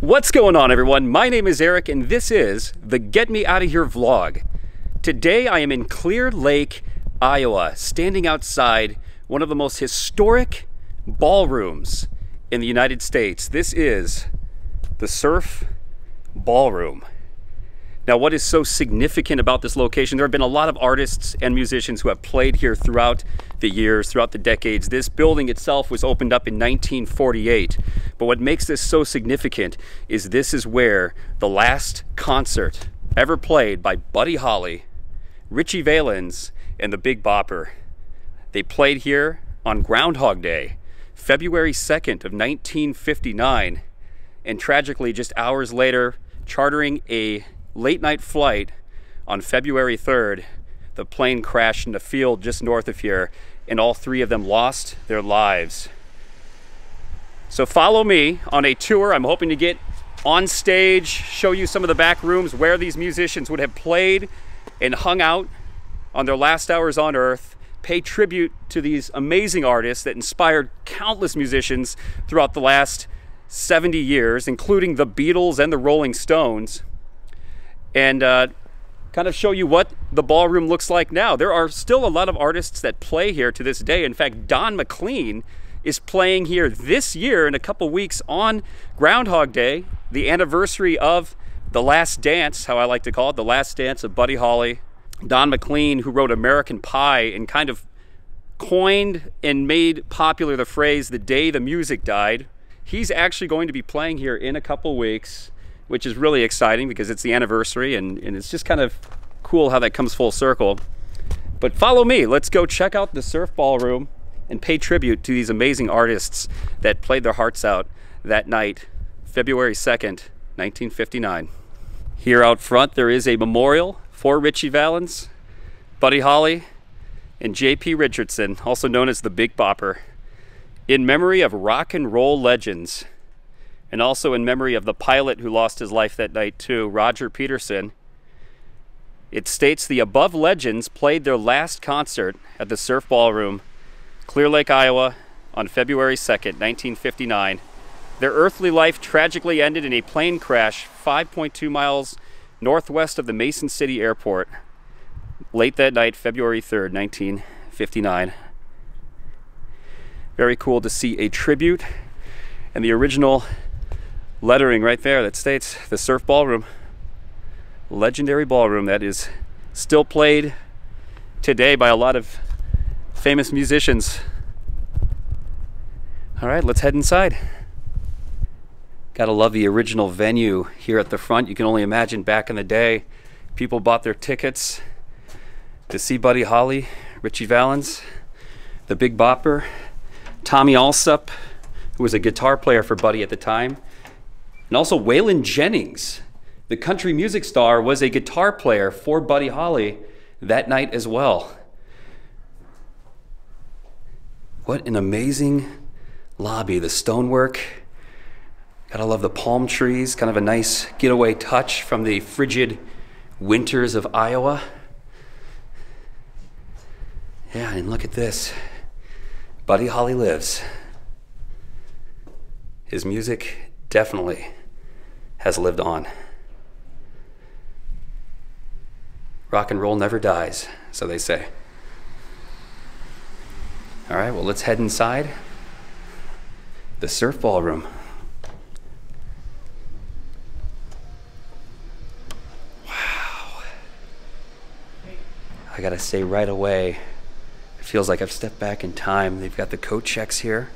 What's going on, everyone? My name is Eric and this is the Get Me Out of Here vlog. Today I am in Clear Lake, Iowa, standing outside one of the most historic ballrooms in the United States. This is the Surf Ballroom. Now, what is so significant about this location? There have been a lot of artists and musicians who have played here throughout the years, throughout the decades. This building itself was opened up in 1948. But what makes this so significant is this is where the last concert ever played by Buddy Holly, Ritchie Valens, and the Big Bopper. They played here on Groundhog Day, February 2nd of 1959. And tragically, just hours later, chartering a late night flight on February 3rd, the plane crashed in a field just north of here, and all three of them lost their lives. So follow me on a tour. I'm hoping to get on stage, show you some of the back rooms where these musicians would have played and hung out on their last hours on earth, pay tribute to these amazing artists that inspired countless musicians throughout the last 70 years, including the Beatles and the Rolling Stones, and kind of show you what the ballroom looks like now. There are still a lot of artists that play here to this day. In fact, Don McLean is playing here this year in a couple weeks on Groundhog Day, the anniversary of The Last Dance, how I like to call it, The Last Dance of Buddy Holly. Don McLean, who wrote American Pie and kind of coined and made popular the phrase, "the day the music died," he's actually going to be playing here in a couple weeks, which is really exciting because it's the anniversary, and it's just kind of cool how that comes full circle. But follow me, let's go check out the Surf Ballroom and pay tribute to these amazing artists that played their hearts out that night, February 2nd, 1959. Here out front, there is a memorial for Ritchie Valens, Buddy Holly, and JP Richardson, also known as the Big Bopper, in memory of rock and roll legends, and also in memory of the pilot who lost his life that night too, Roger Peterson. It states the above legends played their last concert at the Surf Ballroom, Clear Lake, Iowa, on February 2nd, 1959. Their earthly life tragically ended in a plane crash 5.2 miles northwest of the Mason City Airport late that night, February 3rd, 1959. Very cool to see a tribute and the original lettering right there that states the Surf Ballroom, legendary ballroom that is still played today by a lot of famous musicians. All right, let's head inside. Gotta love the original venue here at the front. You can only imagine back in the day, people bought their tickets to see Buddy Holly, Ritchie Valens, the Big Bopper, Tommy Alsop, who was a guitar player for Buddy at the time, and also Waylon Jennings, the country music star, was a guitar player for Buddy Holly that night as well. What an amazing lobby. The stonework. Gotta love the palm trees. Kind of a nice getaway touch from the frigid winters of Iowa. Yeah, and look at this. Buddy Holly lives. His music definitely has lived on. Rock and roll never dies, so they say. All right, well, let's head inside the Surf Ballroom. Wow. I gotta say right away, it feels like I've stepped back in time. They've got the coat checks here.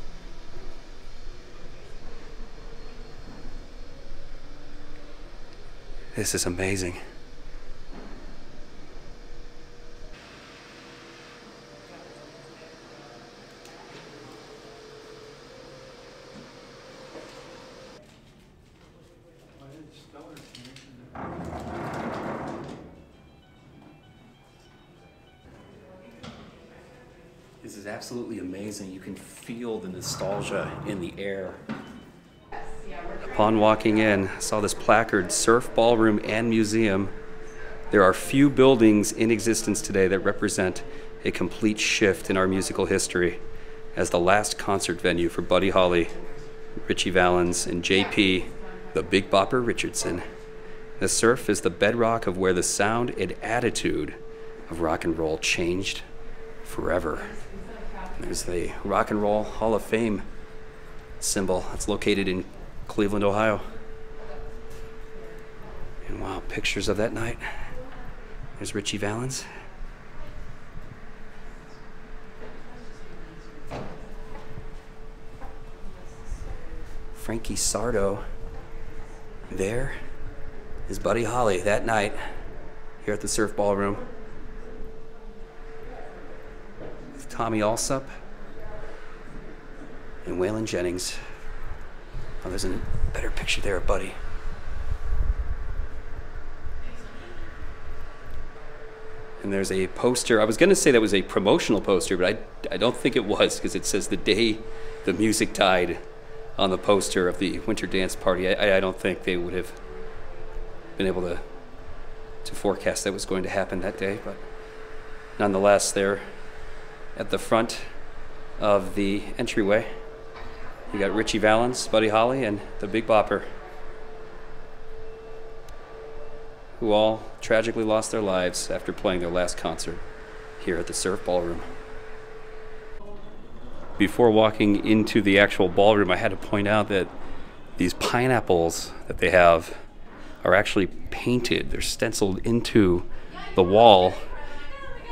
This is amazing. This is absolutely amazing. You can feel the nostalgia in the air. Upon walking in, I saw this placard, Surf Ballroom and Museum. There are few buildings in existence today that represent a complete shift in our musical history as the last concert venue for Buddy Holly, Ritchie Valens, and JP the Big Bopper Richardson. The surf is the bedrock of where the sound and attitude of rock and roll changed forever. There's the Rock and Roll Hall of Fame symbol. It's located in Cleveland, Ohio. And wow, pictures of that night. There's Ritchie Valens. Frankie Sardo. There is Buddy Holly that night here at the Surf Ballroom. With Tommy Alsop and Waylon Jennings. Oh, there's a better picture there of Buddy. And there's a poster. I was going to say that was a promotional poster, but I don't think it was, because it says the day the music died on the poster of the winter dance party. I don't think they would have been able to forecast that was going to happen that day, but nonetheless, they're at the front of the entryway. You got Ritchie Valens, Buddy Holly, and the Big Bopper, who all tragically lost their lives after playing their last concert here at the Surf Ballroom. Before walking into the actual ballroom, I had to point out that these pineapples that they have are actually painted. They're stenciled into the wall.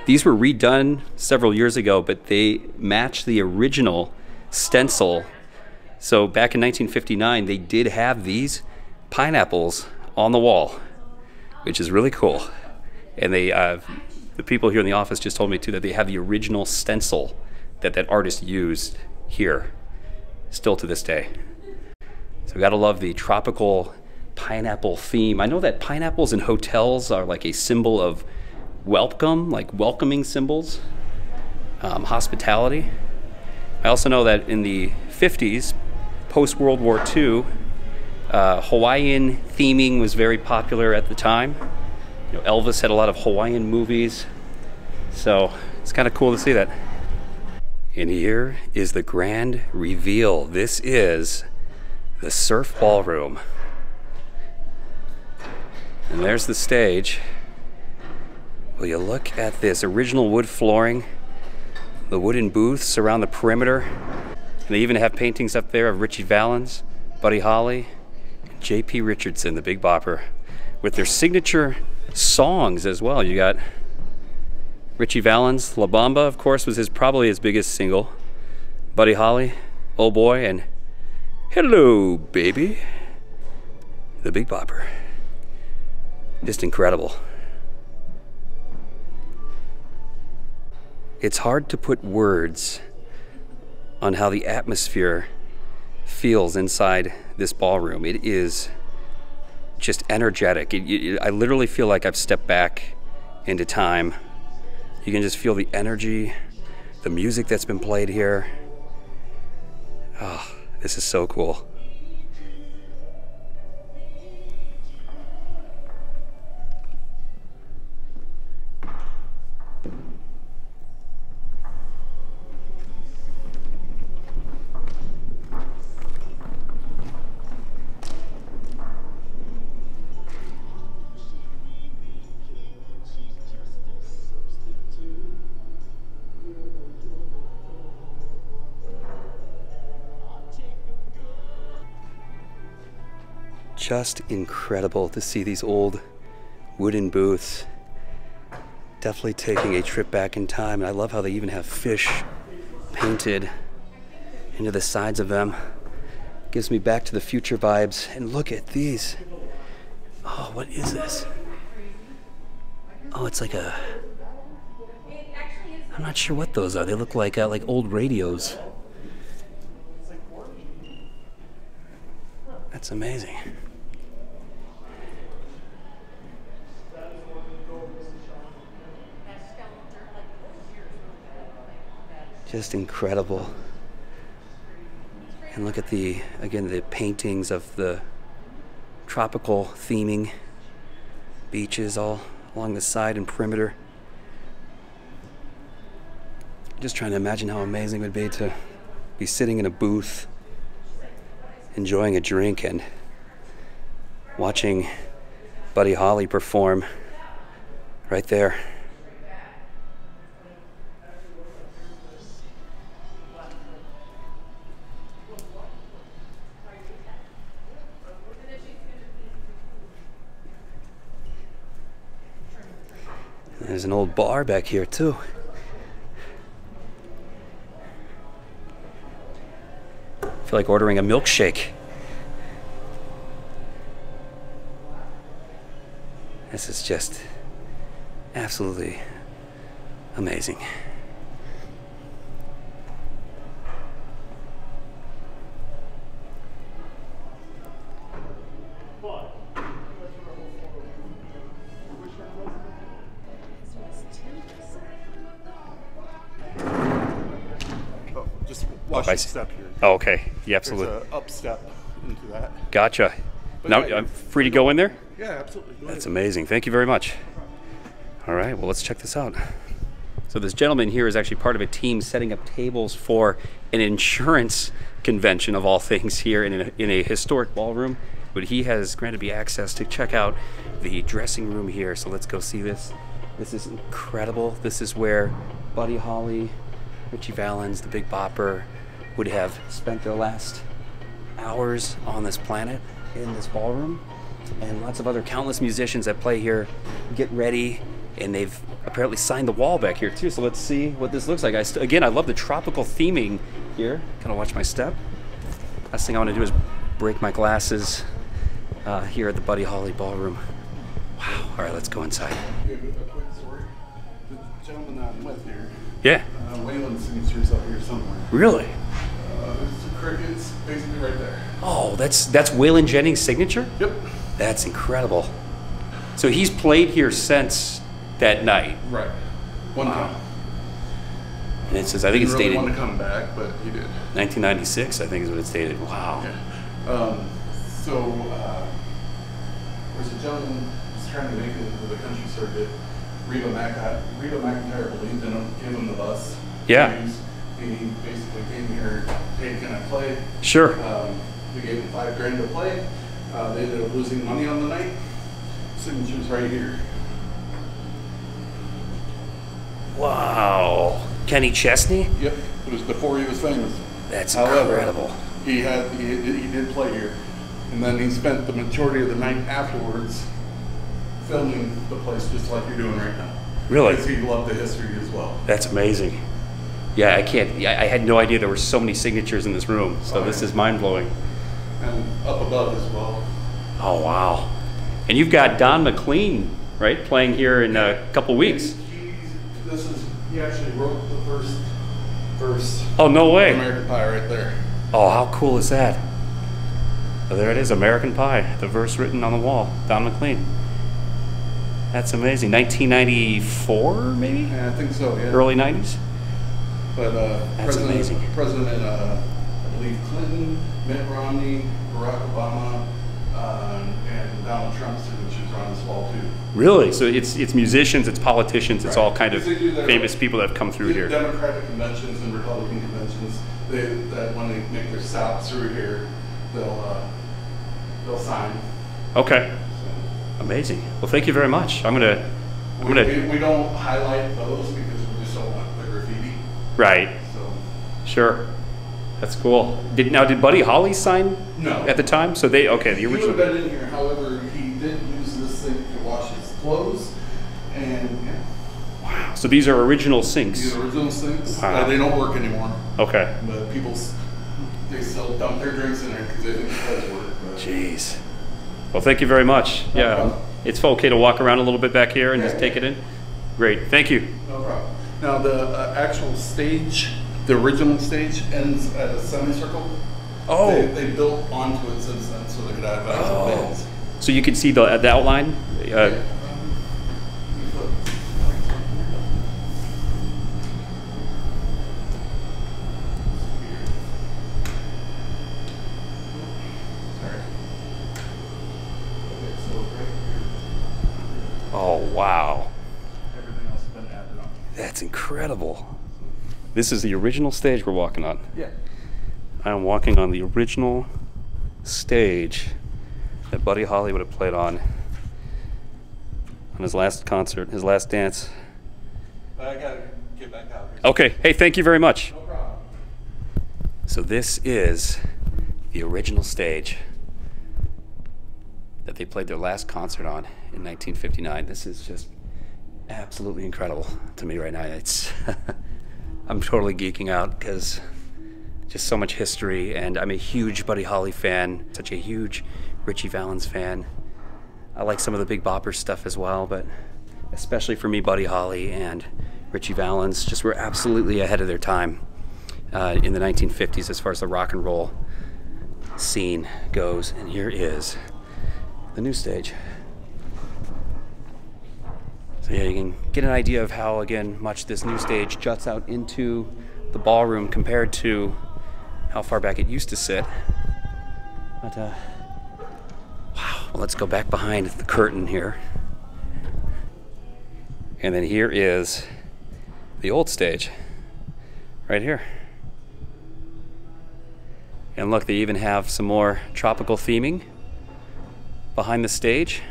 These were redone several years ago, but they match the original stencil. So back in 1959, they did have these pineapples on the wall, which is really cool. And they, the people here in the office just told me too that they have the original stencil that artist used here, still to this day. So we gotta love the tropical pineapple theme. I know that pineapples in hotels are like a symbol of welcome, like welcoming symbols, hospitality. I also know that in the 50s, post-World War II, Hawaiian theming was very popular at the time. You know, Elvis had a lot of Hawaiian movies, so it's kind of cool to see that. And here is the grand reveal. This is the Surf Ballroom. And there's the stage. Will you look at this original wood flooring, the wooden booths around the perimeter, and they even have paintings up there of Ritchie Valens, Buddy Holly, and JP Richardson, the Big Bopper, with their signature songs as well. You got Ritchie Valens, La Bamba, of course, was probably his biggest single. Buddy Holly, Oh Boy, and Hello Baby, the Big Bopper. Just incredible. It's hard to put words on how the atmosphere feels inside this ballroom. It is just energetic. I literally feel like I've stepped back into time. You can just feel the energy, the music that's been played here. Oh, this is so cool. Just incredible to see these old wooden booths. Definitely taking a trip back in time. And I love how they even have fish painted into the sides of them. Gives me Back to the Future vibes. And look at these. Oh, what is this? Oh, it's like a... I'm not sure what those are. They look like old radios. That's amazing. Just incredible. And look at the paintings of the tropical theming, beaches all along the side and perimeter. Just trying to imagine how amazing it would be to be sitting in a booth, enjoying a drink and watching Buddy Holly perform right there. There's an old bar back here too. I feel like ordering a milkshake. This is just absolutely amazing. Just watch the step here. Oh, okay. Yeah, absolutely. There's an up step into that. Gotcha. But Now yeah, I'm free to go in there? Yeah, absolutely. Go That's ahead. amazing. Thank you very much. All right, well, let's check this out. So this gentleman here is actually part of a team setting up tables for an insurance convention of all things here in a historic ballroom. But he has granted me access to check out the dressing room here. So let's go see this. This is incredible. This is where Buddy Holly, Ritchie Valens, the Big Bopper would have spent their last hours on this planet in this ballroom. And lots of other countless musicians that play here get ready, and they've apparently signed the wall back here too. So let's see what this looks like. Again, I love the tropical theming here. Kind of watch my step. Last thing I want to do is break my glasses here at the Buddy Holly Ballroom. Wow. All right, let's go inside. A quick story. The gentleman I'm with here, Yeah. Waylon's signature's up here somewhere. Really? There's the crickets basically right there. Oh, that's Waylon Jennings' signature? Yep. That's incredible. So he's played here since that night. Right. One time. And it says, I think it's Didn't really dated want to come back, but he did. 1996, I think is what it's dated. Wow. Yeah. There's a gentleman who's trying to make it into the country circuit. Reba McEntire believed in him, gave him the bus. Yeah. He basically came here, hey, can I play? Sure. We gave him $5,000 to play. They ended up losing money on the night. Signature's right here. Wow. Kenny Chesney? Yep. It was before he was famous. That's However, incredible. He did play here, and then he spent the majority of the night afterwards filming the place just like you're doing right now. Really? Because he loved the history as well. That's amazing. Yeah, I had no idea there were so many signatures in this room. So this is mind-blowing. And up above as well. Oh, wow. And you've got Don McLean, right, playing here in a couple weeks. He actually wrote the first verse. Oh, no way. American Pie right there. Oh, how cool is that? Oh, there it is, American Pie, the verse written on the wall, Don McLean. That's amazing. 1994, maybe? Yeah, I think so, yeah. Early 90s? But That's amazing. President, I believe Clinton, Mitt Romney, Barack Obama, and Donald Trump's signatures are on this wall too. Really? So it's musicians, it's politicians, it's Right. all kind of famous people that have come through here. Democratic conventions and Republican conventions, that when they make their stops through here, they'll sign. Okay. So, Amazing. Well, thank you very much. I'm gonna. we don't highlight those because we just don't want the graffiti. Right. So Sure. That's cool. Did Buddy Holly sign? No. At the time, so the he original. would have been in here. However, he did use this thing to wash his clothes, and yeah. Wow. So these are original These sinks. are original sinks. Wow. They don't work anymore. Okay. But they still dump their drinks in there because they think it does work. But Jeez. Well, thank you very much. No Yeah. problem. It's okay to walk around a little bit back here and Yeah. just take it in. Great. Thank you. no problem. Now the actual stage, the original stage, ends at a semicircle. Oh. They built onto it since then, so they could have actual bands. So you can see the outline. Oh wow. Everything else has been added on. That's incredible. This is the original stage we're walking on. Yeah. I'm walking on the original stage that Buddy Holly would have played on his last concert, his last dance. I gotta get back out here. Okay, hey, thank you very much. No problem. So this is the original stage that they played their last concert on in 1959. This is just absolutely incredible to me right now. It's I'm totally geeking out because just so much history, and I'm a huge Buddy Holly fan, such a huge Ritchie Valens fan. I like some of the Big Bopper stuff as well, but especially for me, Buddy Holly and Ritchie Valens just were absolutely ahead of their time in the 1950s as far as the rock and roll scene goes. And here is the new stage. So yeah, you can get an idea of how, again, much this new stage juts out into the ballroom compared to how far back it used to sit. But wow, well, let's go back behind the curtain here. And then here is the old stage, right here. And look, they even have some more tropical theming behind the stage.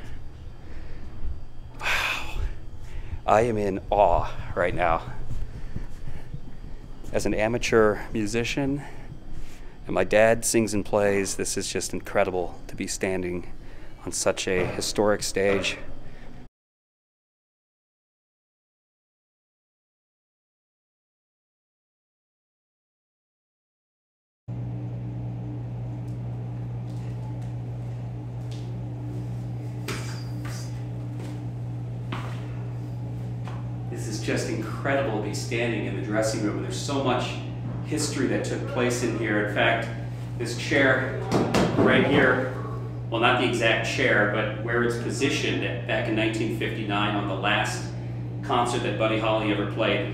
Wow, I am in awe right now. As an amateur musician, and my dad sings and plays, this is just incredible to be standing on such a historic stage. This is just incredible to be standing in the dressing room. There's so much history that took place in here. In fact, this chair right here, well, not the exact chair, but where it's positioned back in 1959 on the last concert that Buddy Holly ever played.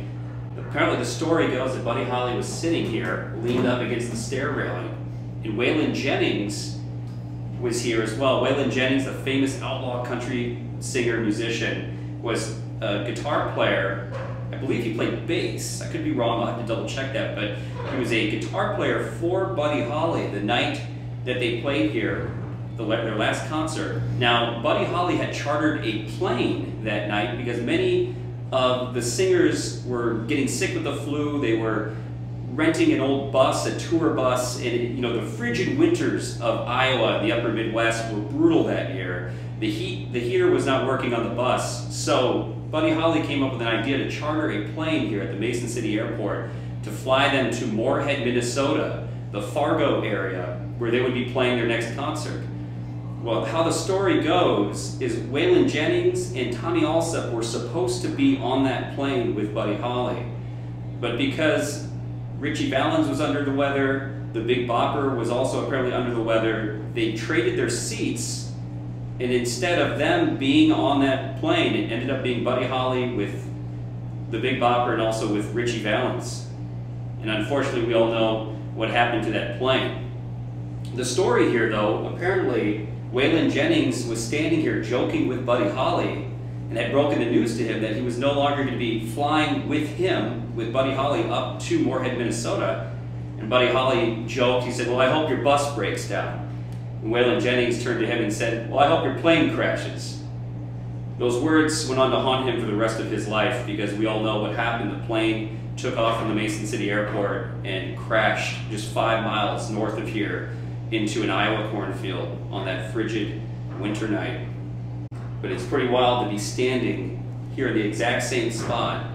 Apparently the story goes that Buddy Holly was sitting here, leaned up against the stair railing, and Waylon Jennings was here as well. Waylon Jennings, the famous outlaw country singer, musician, was a guitar player. I believe he played bass. I could be wrong, I'll have to double check that, but he was a guitar player for Buddy Holly the night that they played here, their last concert. Now, Buddy Holly had chartered a plane that night because many of the singers were getting sick with the flu. They were renting an old bus, a tour bus, and the frigid winters of Iowa and the upper Midwest were brutal that year. The heater was not working on the bus, so Buddy Holly came up with an idea to charter a plane here at the Mason City Airport to fly them to Moorhead, Minnesota, the Fargo area, where they would be playing their next concert. Well, how the story goes is Waylon Jennings and Tommy Allsup were supposed to be on that plane with Buddy Holly, but because Ritchie Valens was under the weather, the Big Bopper was also apparently under the weather, they traded their seats. And instead of them being on that plane, it ended up being Buddy Holly with the Big Bopper and also with Ritchie Valens. And unfortunately, we all know what happened to that plane. The story here, though, apparently Waylon Jennings was standing here joking with Buddy Holly and had broken the news to him that he was no longer going to be flying with him, with Buddy Holly, up to Moorhead, Minnesota. And Buddy Holly joked, he said, "Well, I hope your bus breaks down." And Waylon Jennings turned to him and said, "Well, I hope your plane crashes." Those words went on to haunt him for the rest of his life because we all know what happened. The plane took off from the Mason City Airport and crashed just 5 miles north of here into an Iowa cornfield on that frigid winter night. But it's pretty wild to be standing here in the exact same spot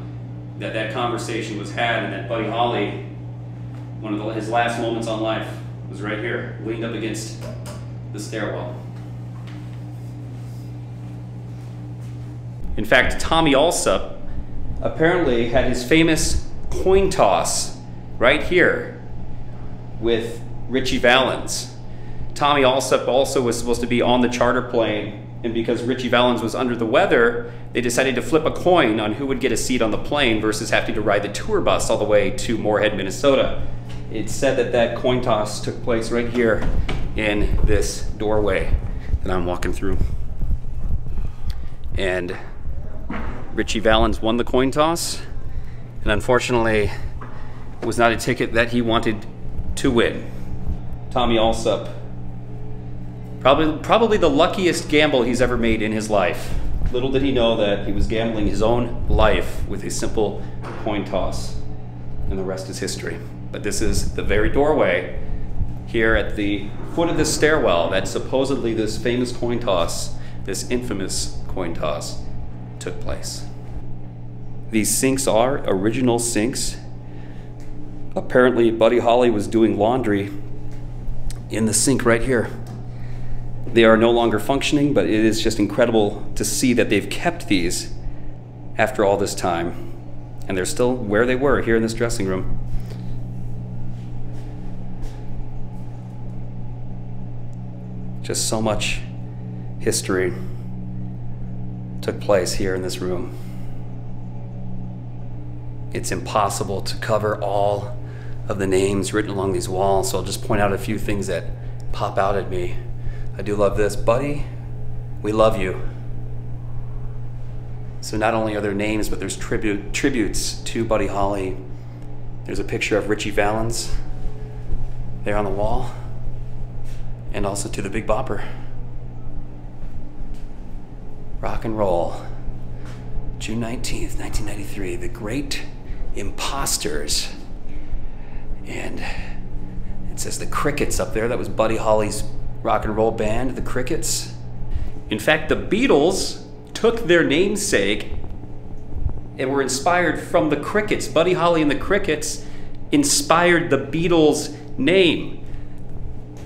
that conversation was had, and that Buddy Holly, one of his last moments on life, was right here, leaned up against the stairwell. In fact, Tommy Allsup apparently had his famous coin toss right here with Ritchie Valens. Tommy Allsup also was supposed to be on the charter plane, and because Ritchie Valens was under the weather, they decided to flip a coin on who would get a seat on the plane versus having to ride the tour bus all the way to Moorhead, Minnesota. It's said that coin toss took place right here in this doorway that I'm walking through. And Ritchie Valens won the coin toss, and unfortunately was not a ticket that he wanted to win. Tommy Allsup Probably the luckiest gamble he's ever made in his life. Little did he know that he was gambling his own life with a simple coin toss, and the rest is history. But this is the very doorway here at the foot of this stairwell that supposedly this famous coin toss, this infamous coin toss, took place. These sinks are original sinks. Apparently Buddy Holly was doing laundry in the sink right here. They are no longer functioning, but it is just incredible to see that they've kept these after all this time. And they're still where they were, here in this dressing room. Just so much history took place here in this room. It's impossible to cover all of the names written along these walls, so I'll just point out a few things that pop out at me. I do love this. Buddy, we love you. So not only are there names, but there's tributes to Buddy Holly. There's a picture of Ritchie Valens there on the wall, and also to the Big Bopper. Rock and roll. June 19th, 1993, the Great Imposters. And it says the Crickets up there. That was Buddy Holly's rock and roll band, the Crickets. In fact, the Beatles took their namesake and were inspired from the Crickets. Buddy Holly and the Crickets inspired the Beatles' name.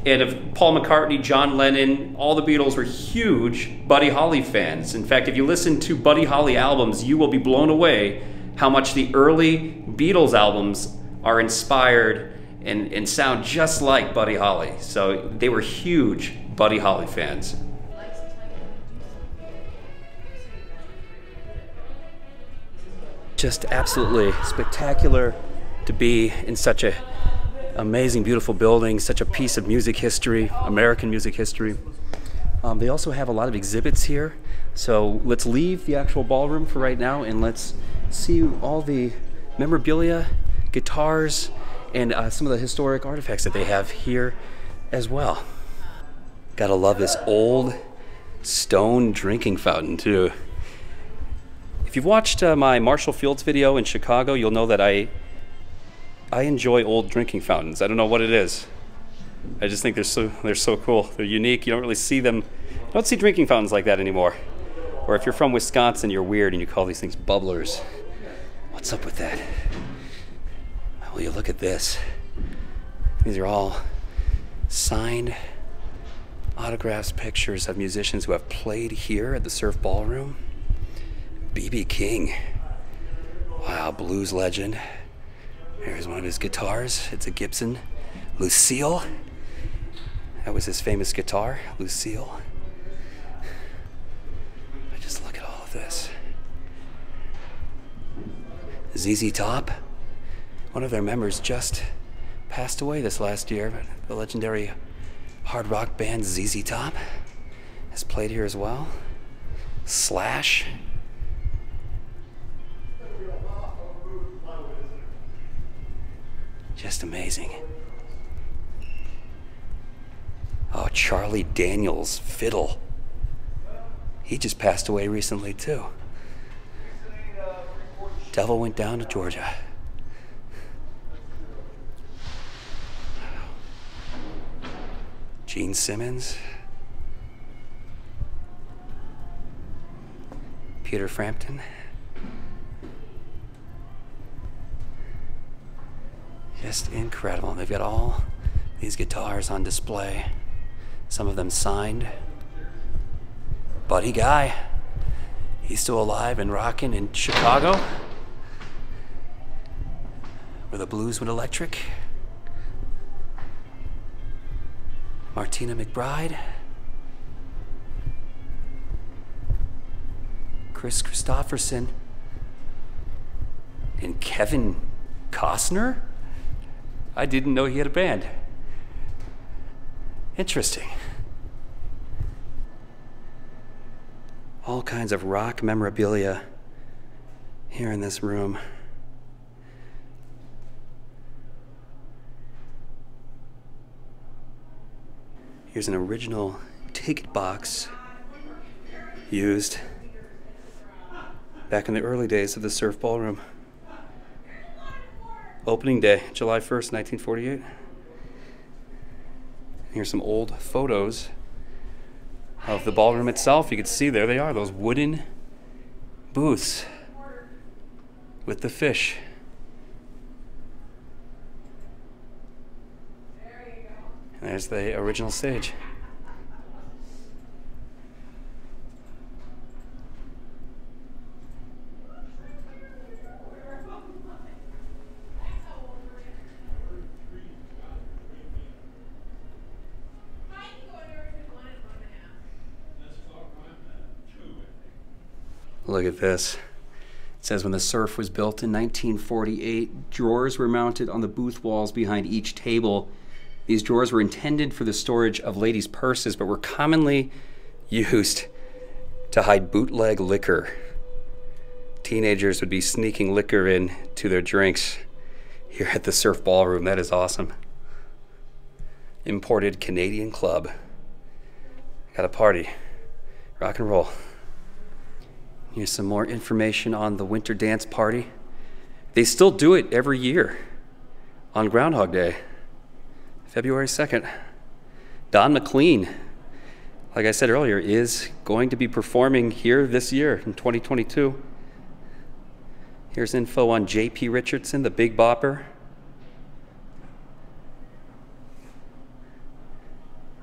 And of Paul McCartney, John Lennon, all the Beatles were huge Buddy Holly fans. In fact, if you listen to Buddy Holly albums, you will be blown away how much the early Beatles albums are inspired and sound just like Buddy Holly. So they were huge Buddy Holly fans. Just absolutely spectacular to be in such a amazing, beautiful building, such a piece of music history, American music history. They also have a lot of exhibits here. So let's leave the actual ballroom for right now and let's see all the memorabilia, guitars, and some of the historic artifacts that they have here as well. Gotta love this old stone drinking fountain too. If you've watched my Marshall Fields video in Chicago, you'll know that I enjoy old drinking fountains. I don't know what it is. I just think they're so cool. They're unique. You don't really see them. You don't see drinking fountains like that anymore. Or if you're from Wisconsin, you're weird and you call these things bubblers. What's up with that? Well, you look at this. These are all signed autographs, pictures of musicians who have played here at the Surf Ballroom. B.B. King. Wow, blues legend. Here's one of his guitars. It's a Gibson Lucille. That was his famous guitar, Lucille. But just look at all of this. ZZ Top. One of their members just passed away this last year, but the legendary hard rock band ZZ Top has played here as well. Slash. Just amazing. Oh, Charlie Daniels fiddle. He just passed away recently too. Devil Went Down to Georgia. Gene Simmons. Peter Frampton. Just incredible. They've got all these guitars on display. Some of them signed. Buddy Guy. He's still alive and rocking in Chicago, where the blues went electric. Martina McBride. Chris Christopherson. And Kevin Costner? I didn't know he had a band. Interesting. All kinds of rock memorabilia here in this room. Here's an original ticket box used back in the early days of the Surf Ballroom. Opening day, July 1st, 1948. Here's some old photos of the ballroom itself. You can see there they are, those wooden booths with the fish. And there's the original stage. Look at this. It says when the Surf was built in 1948, drawers were mounted on the booth walls behind each table. These drawers were intended for the storage of ladies' purses, but were commonly used to hide bootleg liquor. Teenagers would be sneaking liquor in to their drinks here at the Surf Ballroom. That is awesome. Imported Canadian club. Got a party. Rock and roll. Here's some more information on the winter dance party. They still do it every year on Groundhog Day, February 2nd. Don McLean, like I said earlier, is going to be performing here this year in 2022. Here's info on JP Richardson, the Big Bopper.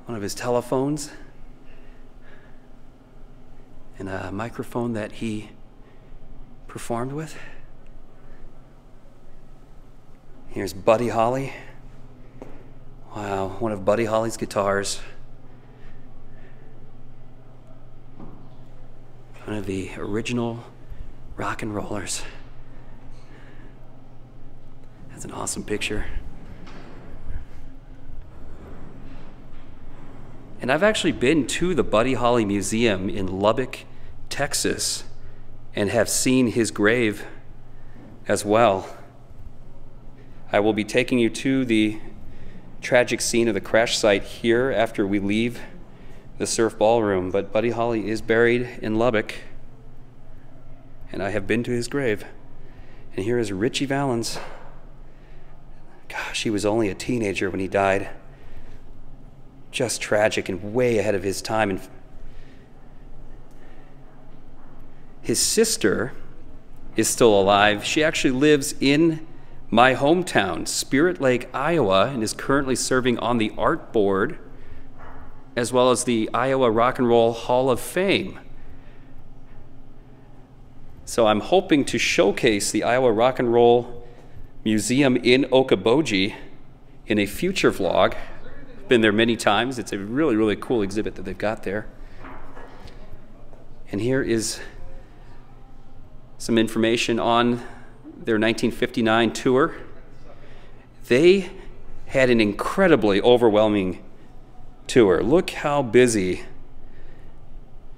One of his telephones. And a microphone that he performed with. Here's Buddy Holly. Wow, one of Buddy Holly's guitars. One of the original rock and rollers. That's an awesome picture. And I've actually been to the Buddy Holly Museum in Lubbock, Texas, and have seen his grave as well. I will be taking you to the tragic scene of the crash site here after we leave the Surf Ballroom, but Buddy Holly is buried in Lubbock, and I have been to his grave. And here is Ritchie Valens. Gosh, he was only a teenager when he died. Just tragic and way ahead of his time. And his sister is still alive. She actually lives in my hometown, Spirit Lake, Iowa, and is currently serving on the art board as well as the Iowa Rock and Roll Hall of Fame. So I'm hoping to showcase the Iowa Rock and Roll Museum in Okoboji in a future vlog. Been there many times. It's a really, really cool exhibit that they've got there. And here is some information on their 1959 tour. They had an incredibly overwhelming tour. Look how busy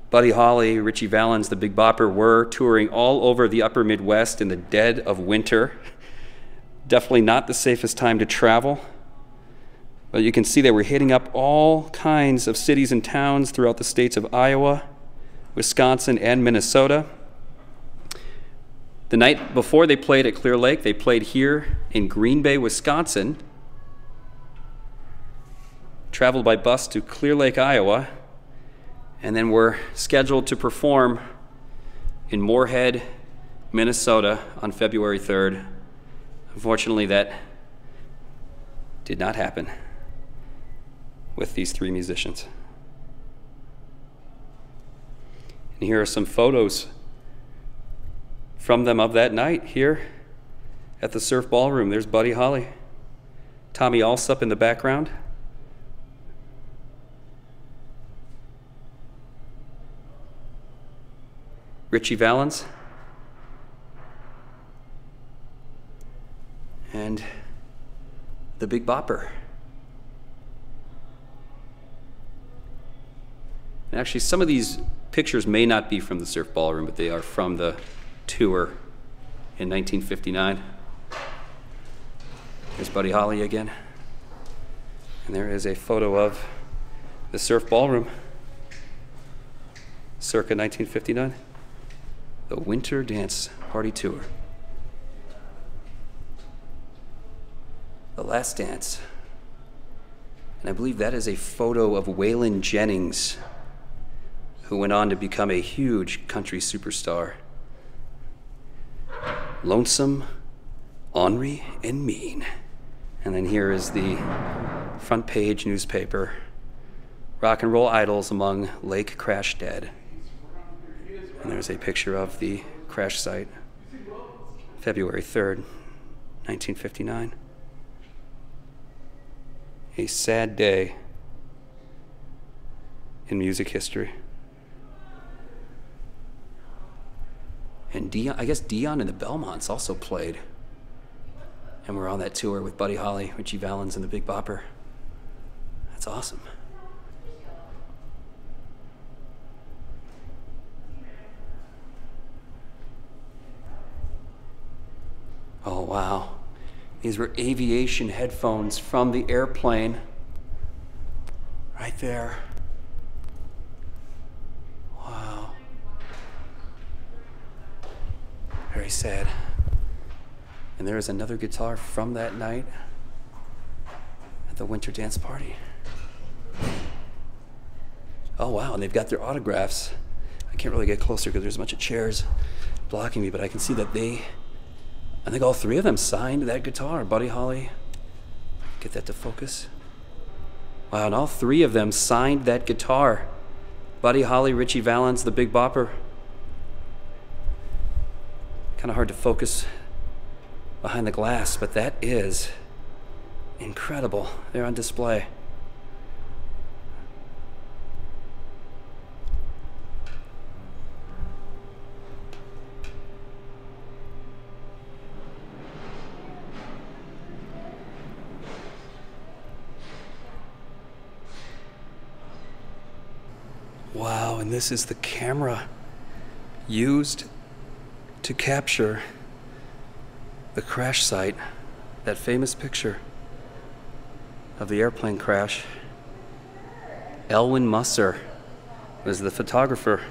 Buddy Holly, Ritchie Valens, the Big Bopper were touring all over the upper Midwest in the dead of winter. Definitely not the safest time to travel. But you can see they were hitting up all kinds of cities and towns throughout the states of Iowa, Wisconsin, and Minnesota. The night before they played at Clear Lake, they played here in Green Bay, Wisconsin, traveled by bus to Clear Lake, Iowa, and then were scheduled to perform in Moorhead, Minnesota on February 3rd. Unfortunately, that did not happen with these three musicians. And here are some photos from them of that night here at the Surf Ballroom. There's Buddy Holly, Tommy Alsop in the background. Ritchie Valens. And the Big Bopper. And actually, some of these pictures may not be from the Surf Ballroom, but they are from the tour in 1959. There's Buddy Holly again. And there is a photo of the Surf Ballroom. circa 1959. The Winter Dance Party Tour. The Last Dance. And I believe that is a photo of Waylon Jennings, who went on to become a huge country superstar. Lonesome, ornery, and mean. And then here is the front page newspaper. Rock and roll idols among lake crash dead. And there's a picture of the crash site. February 3rd, 1959. A sad day in music history. And Dion, I guess Dion and the Belmonts also played. And we're on that tour with Buddy Holly, Ritchie Valens, and the Big Bopper. That's awesome. Oh, wow. These were aviation headphones from the airplane. Right there. Wow. Very sad. And there is another guitar from that night at the Winter Dance Party. Oh, wow, and they've got their autographs. I can't really get closer because there's a bunch of chairs blocking me, but I can see that I think all three of them signed that guitar. Buddy Holly, get that to focus. Wow, and all three of them signed that guitar. Buddy Holly, Ritchie Valens, the Big Bopper. Kind of hard to focus behind the glass, but that is incredible. They're on display. Wow, and this is the camera used to capture the crash site, that famous picture of the airplane crash. Elwin Musser was the photographer.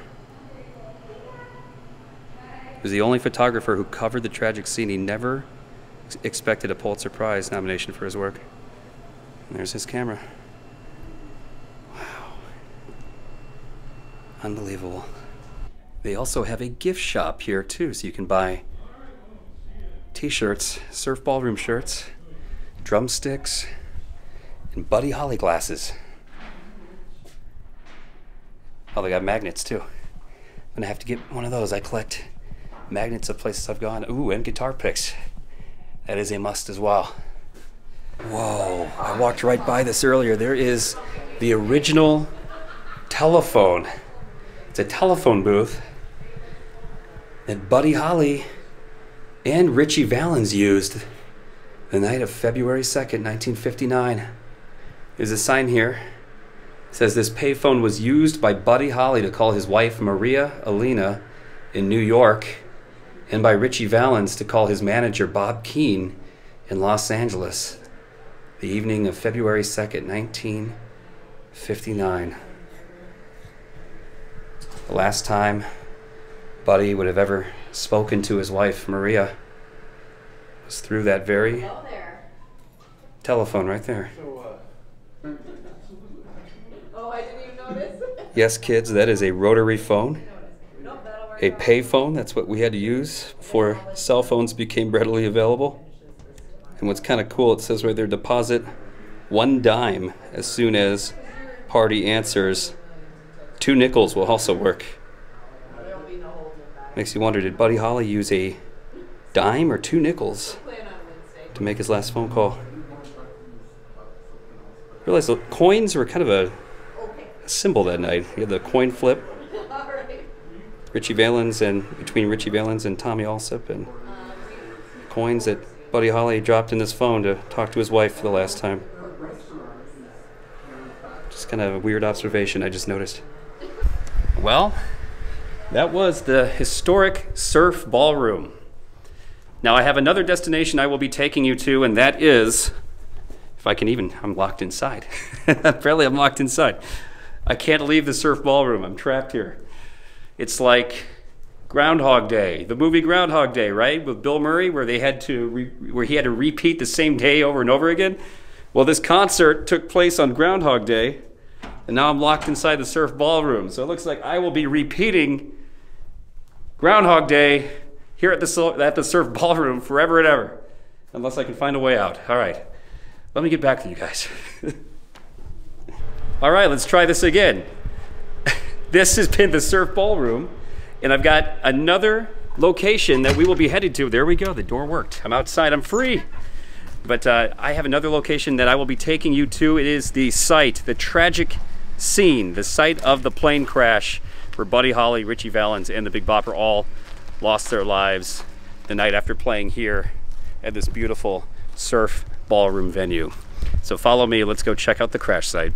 He was the only photographer who covered the tragic scene. He never expected a Pulitzer Prize nomination for his work. And there's his camera. Wow. Unbelievable. They also have a gift shop here too, so you can buy t-shirts, Surf Ballroom shirts, drumsticks, and Buddy Holly glasses. Oh, they got magnets too. I'm gonna have to get one of those. I collect magnets of places I've gone. Ooh, and guitar picks. That is a must as well. Whoa, I walked right by this earlier. There is the original telephone. It's a telephone booth that Buddy Holly and Ritchie Valens used the night of February 2nd, 1959. There's a sign here. It says this payphone was used by Buddy Holly to call his wife Maria Elena in New York, and by Ritchie Valens to call his manager Bob Keane in Los Angeles, the evening of February 2nd, 1959. The last time Buddy would have ever spoken to his wife, Maria, was through that very telephone right there. Oh, I didn't even notice. Yes, kids, that is a rotary phone. A pay phone, that's what we had to use before cell phones became readily available. And what's kind of cool, it says right there, deposit 1 dime as soon as party answers. 2 nickels will also work. Makes you wonder, did Buddy Holly use a dime or 2 nickels to make his last phone call? I realized the coins were kind of a symbol that night. You had the coin flip. Ritchie Valens, and between Ritchie Valens and Tommy Allsup, and coins that Buddy Holly dropped in his phone to talk to his wife for the last time. Just kind of a weird observation I just noticed. Well, that was the historic Surf Ballroom. Now I have another destination I will be taking you to, and that is, if I can even, I'm locked inside. Apparently I'm locked inside. I can't leave the Surf Ballroom, I'm trapped here. It's like Groundhog Day, the movie Groundhog Day, right? With Bill Murray, where he had to repeat the same day over and over again. Well, this concert took place on Groundhog Day, and now I'm locked inside the Surf Ballroom. So it looks like I will be repeating Groundhog Day here at the Surf Ballroom forever and ever, unless I can find a way out. All right, let me get back to you guys. All right, let's try this again. This has been the Surf Ballroom, and I've got another location that we will be headed to. There we go, the door worked. I'm outside, I'm free. But I have another location that I will be taking you to. It is the site, the tragic scene, the site of the plane crash where Buddy Holly, Ritchie Valens, and the Big Bopper all lost their lives the night after playing here at this beautiful Surf Ballroom venue. So follow me, let's go check out the crash site.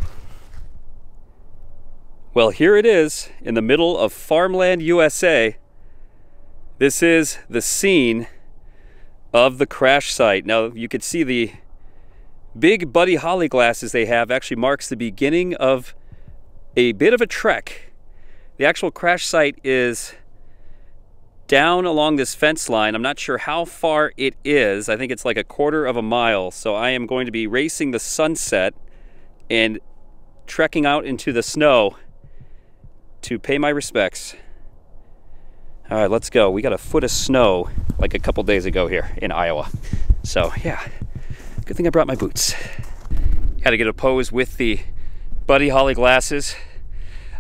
Well, here it is in the middle of farmland, USA. This is the scene of the crash site. Now, you can see the big Buddy Holly glasses they have actually marks the beginning of a bit of a trek. The actual crash site is down along this fence line. I'm not sure how far it is. I think it's like a quarter of a mile. So I am going to be racing the sunset and trekking out into the snow to pay my respects. All right, let's go. We got a foot of snow like a couple days ago here in Iowa. So yeah, good thing I brought my boots. Got to get a pose with the Buddy Holly glasses.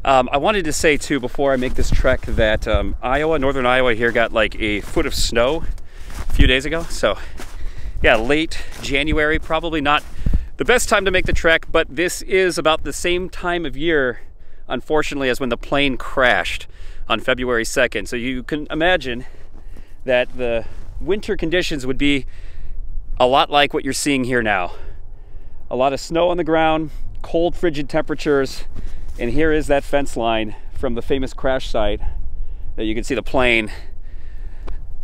I wanted to say too, before I make this trek, that northern Iowa here got like a foot of snow a few days ago. So yeah, late January, probably not the best time to make the trek, but this is about the same time of year, unfortunately, as when the plane crashed on February 2nd. So you can imagine that the winter conditions would be a lot like what you're seeing here now. A lot of snow on the ground, cold, frigid temperatures, and here is that fence line from the famous crash site that you can see the plane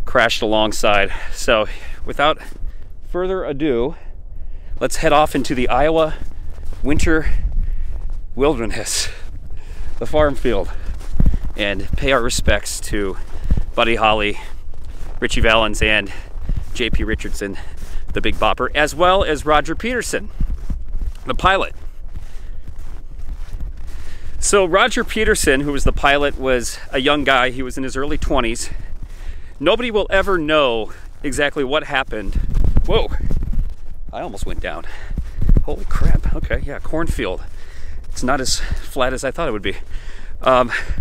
crashed alongside. So without further ado, let's head off into the Iowa winter wilderness, the farm field, and pay our respects to Buddy Holly, Ritchie Valens, and JP Richardson, the Big Bopper, as well as Roger Peterson, the pilot. So Roger Peterson, who was the pilot, was a young guy. He was in his early 20s. Nobody will ever know exactly what happened. Whoa, I almost went down. Holy crap, okay, yeah, cornfield. It's not as flat as I thought it would be.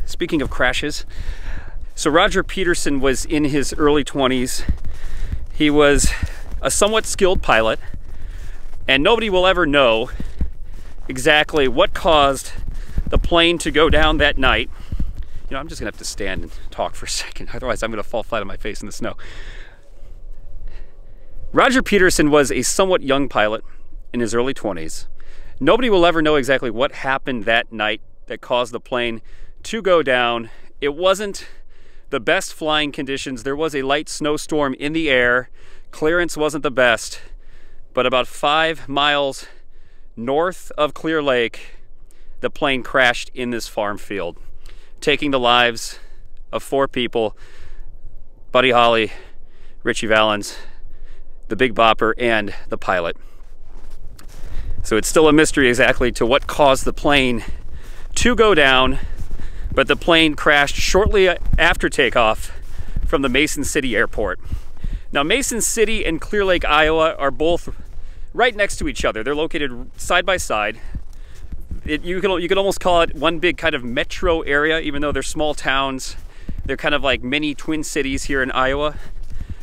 Speaking of crashes, so Roger Peterson was in his early 20s. He was a somewhat skilled pilot, and nobody will ever know exactly what caused the plane to go down that night. You know, I'm just gonna have to stand and talk for a second, otherwise I'm gonna fall flat on my face in the snow. Roger Peterson was a somewhat young pilot in his early 20s. Nobody will ever know exactly what happened that night that caused the plane to go down. It wasn't the best flying conditions. There was a light snowstorm in the air. Clearance wasn't the best, but about 5 miles north of Clear Lake, the plane crashed in this farm field, taking the lives of 4 people: Buddy Holly, Ritchie Valens, the Big Bopper, and the pilot. So it's still a mystery exactly to what caused the plane to go down, but the plane crashed shortly after takeoff from the Mason City Airport. Now, Mason City and Clear Lake, Iowa are both right next to each other. They're located side by side. You could almost call it one big kind of metro area, even though they're small towns. They're kind of like mini twin cities here in Iowa.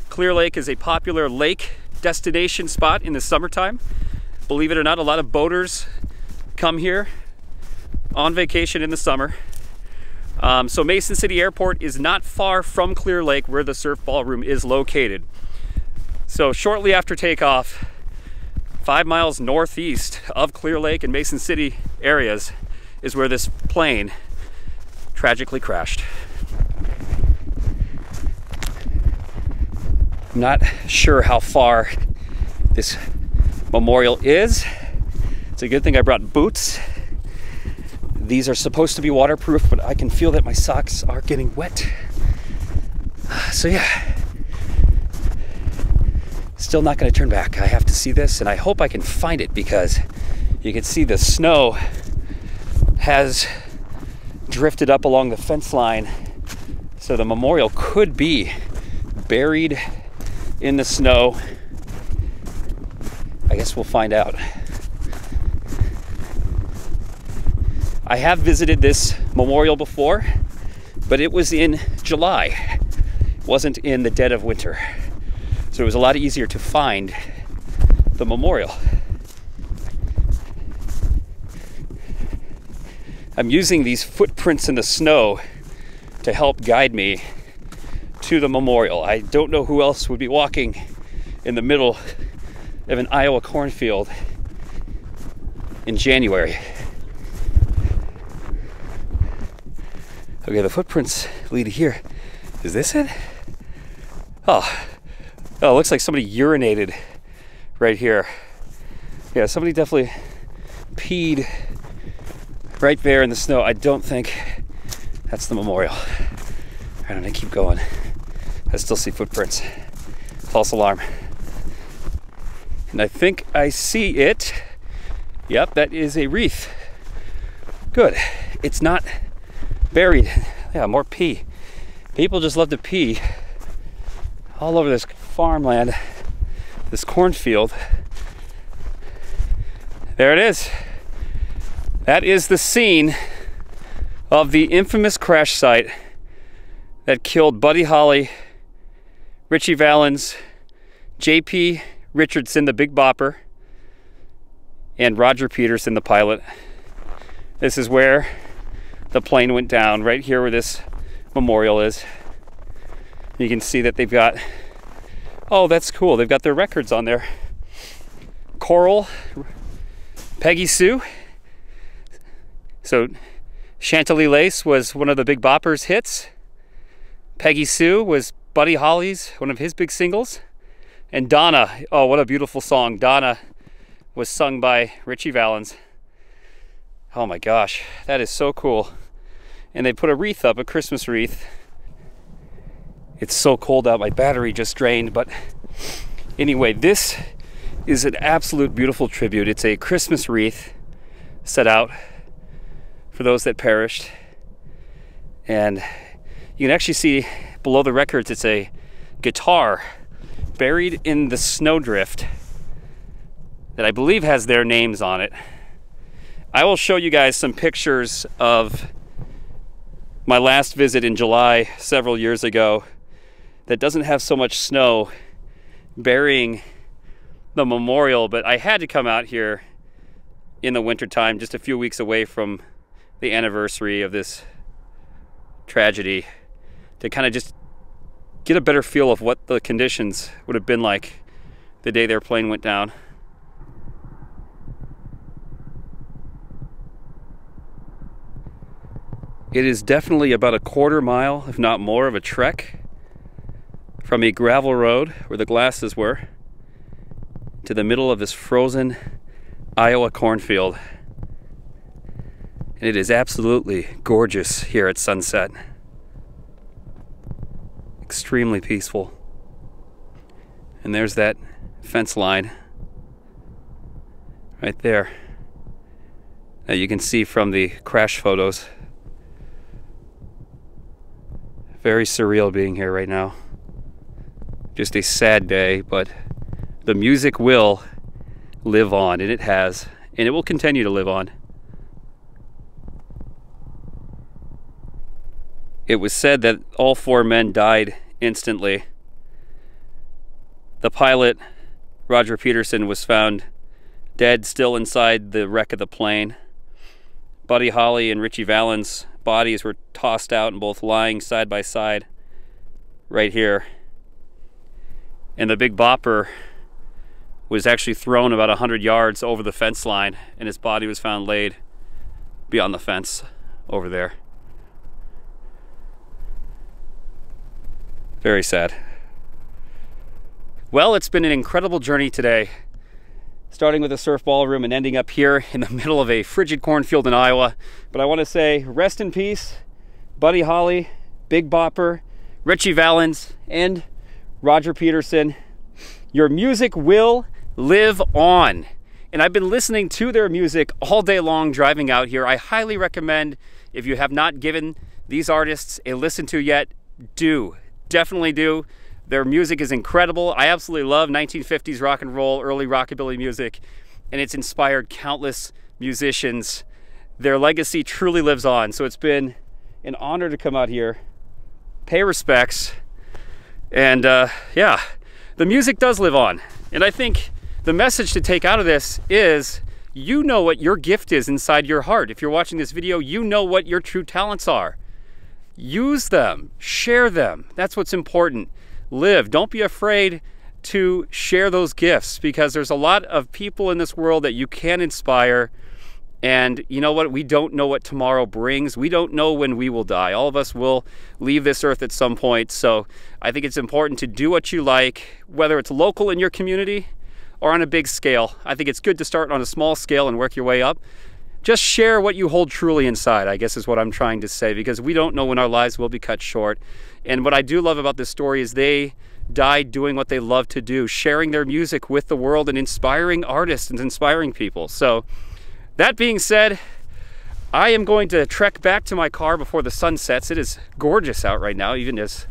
Clear Lake is a popular lake destination spot in the summertime. Believe it or not, a lot of boaters come here on vacation in the summer. So Mason City Airport is not far from Clear Lake, where the Surf Ballroom is located. So shortly after takeoff, 5 miles northeast of Clear Lake and Mason City areas is where this plane tragically crashed. I'm not sure how far this memorial is. It's a good thing I brought boots. These are supposed to be waterproof, but I can feel that my socks are getting wet. So yeah, still not going to turn back. I have to see this, and I hope I can find it, because you can see the snow has drifted up along the fence line. So the memorial could be buried in the snow. I guess we'll find out. I have visited this memorial before, but it was in July. It wasn't in the dead of winter. So it was a lot easier to find the memorial. I'm using these footprints in the snow to help guide me to the memorial. I don't know who else would be walking in the middle of an Iowa cornfield in January. Okay, the footprints lead here. Is this it? Oh, it looks like somebody urinated right here. Yeah, somebody definitely peed right there in the snow. I don't think that's the memorial. All right, I'm gonna keep going. I still see footprints. False alarm. And I think I see it. Yep, that is a wreath. Good. It's not buried. Yeah, more pee. People just love to pee all over this farmland, this cornfield. There it is. That is the scene of the infamous crash site that killed Buddy Holly, Ritchie Valens, JP Richardson, the Big Bopper, and Roger Peterson, the pilot. This is where the plane went down, right here where this memorial is. You can see that they've got, oh, that's cool, they've got their records on there. Coral, Peggy Sue. So Chantilly Lace was one of the Big Bopper's hits. Peggy Sue was Buddy Holly's, one of his big singles. And Donna, oh, what a beautiful song. Donna was sung by Ritchie Valens. Oh my gosh, that is so cool. And they put a wreath up, a Christmas wreath. It's so cold out, my battery just drained, but anyway, this is an absolute beautiful tribute. It's a Christmas wreath set out for those that perished. And you can actually see below the records, it's a guitar buried in the snowdrift that I believe has their names on it. I will show you guys some pictures of my last visit in July several years ago that doesn't have so much snow burying the memorial, but I had to come out here in the wintertime, just a few weeks away from the anniversary of this tragedy, to kind of just get a better feel of what the conditions would have been like the day their plane went down. It is definitely about a quarter mile, if not more, of a trek from a gravel road where the glasses were to the middle of this frozen Iowa cornfield. And it is absolutely gorgeous here at sunset. Extremely peaceful. And there's that fence line right there that you can see from the crash photos. Very surreal being here right now. Just a sad day, but the music will live on, and it has, and it will continue to live on. It was said that all four men died instantly. The pilot, Roger Peterson, was found dead still inside the wreck of the plane. Buddy Holly and Ritchie Valens' bodies were tossed out and both lying side by side right here. And the Big Bopper was actually thrown about 100 yards over the fence line, and his body was found laid beyond the fence over there. Very sad. Well, it's been an incredible journey today. starting with the Surf Ballroom and ending up here in the middle of a frigid cornfield in Iowa. But I want to say rest in peace, Buddy Holly, Big Bopper, Ritchie Valens, and Roger Peterson. Your music will live on. And I've been listening to their music all day long driving out here. I highly recommend, if you have not given these artists a listen to yet, do. Definitely do. Their music is incredible. I absolutely love 1950s rock and roll, early rockabilly music, and it's inspired countless musicians. Their legacy truly lives on. So it's been an honor to come out here, pay respects, and yeah, the music does live on. And I think the message to take out of this is, you know what your gift is inside your heart. If you're watching this video, you know what your true talents are. Use them, share them. That's what's important. Live. Don't be afraid to share those gifts, because there's a lot of people in this world that you can inspire. And you know what? We don't know what tomorrow brings. We don't know when we will die. All of us will leave this earth at some point. So I think it's important to do what you like, whether it's local in your community or on a big scale. I think it's good to start on a small scale and work your way up. Just share what you hold truly inside, I guess is what I'm trying to say, because we don't know when our lives will be cut short. And what I do love about this story is they died doing what they love to do, sharing their music with the world and inspiring artists and inspiring people. So that being said, I am going to trek back to my car before the sun sets. It is gorgeous out right now, even as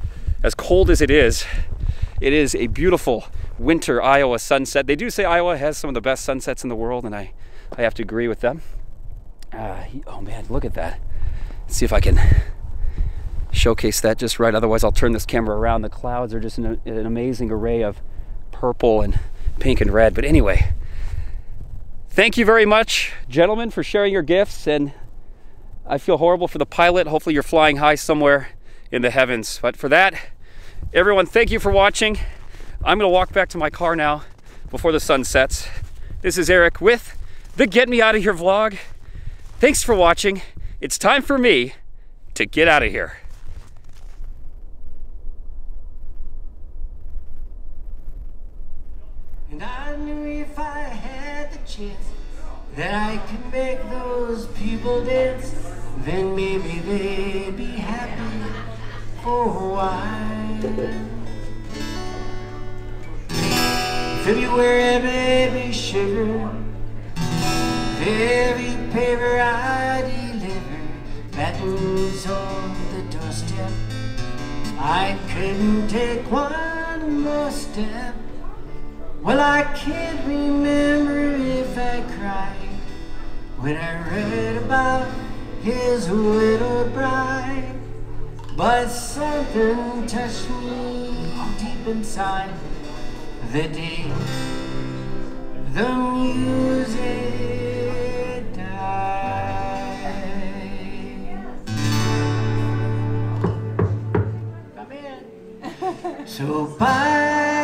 cold as it is. It is a beautiful winter Iowa sunset. They do say Iowa has some of the best sunsets in the world, and I have to agree with them. Oh man, look at that. Let's see if I can showcase that just right. Otherwise, I'll turn this camera around. The clouds are just an amazing array of purple and pink and red. But anyway, thank you very much, gentlemen, for sharing your gifts. And I feel horrible for the pilot. Hopefully you're flying high somewhere in the heavens. But for that, everyone, thank you for watching. I'm going to walk back to my car now before the sun sets. This is Eric with the Get Me Out of Here vlog. Thanks for watching. It's time for me to get out of here. And I knew if I had the chance that I could make those people dance, then maybe they'd be happy for a while. February, baby sugar, every paper I deliver, battles on the doorstep. I couldn't take one more step. Well, I can't remember if I cried when I read about his widowed bride, but something touched me deep inside the day the music died. Come in. So bye.